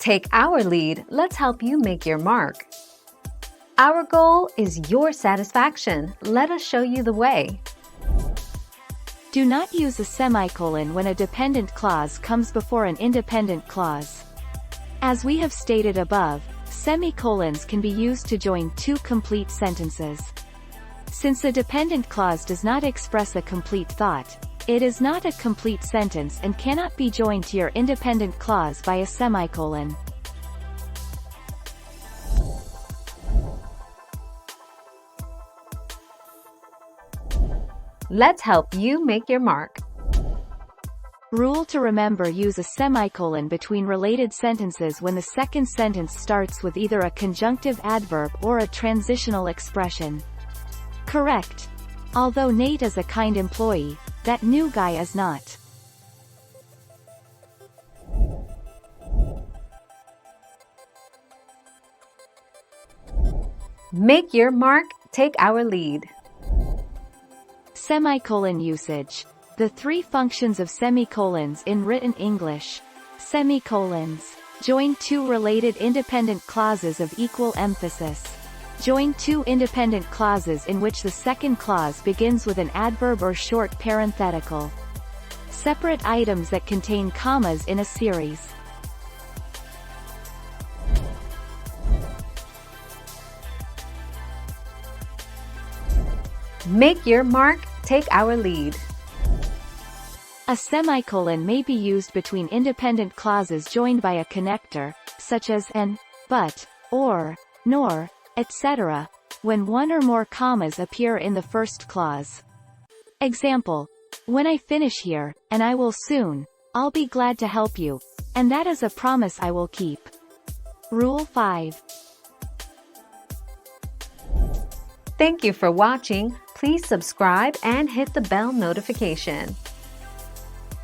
Take our lead, let's help you make your mark. Our goal is your satisfaction. Let us show you the way. Do not use a semicolon when a dependent clause comes before an independent clause. As we have stated above, semicolons can be used to join two complete sentences. Since a dependent clause does not express a complete thought, it is not a complete sentence and cannot be joined to your independent clause by a semicolon. Let's help you make your mark. Rule to remember: use a semicolon between related sentences when the second sentence starts with either a conjunctive adverb or a transitional expression. Correct. Although Nate is a kind employee, that new guy is not. Make your mark, take our lead. Semicolon usage. The three functions of semicolons in written English. Semicolons. Join two related independent clauses of equal emphasis. Join two independent clauses in which the second clause begins with an adverb or short parenthetical. Separate items that contain commas in a series. Make your mark, take our lead. A semicolon may be used between independent clauses joined by a connector, such as and, but, or, nor, etc., when one or more commas appear in the first clause. Example: when I finish here, and I will soon, I'll be glad to help you, and that is a promise I will keep. Rule 5. Thank you for watching. Please subscribe and hit the bell notification.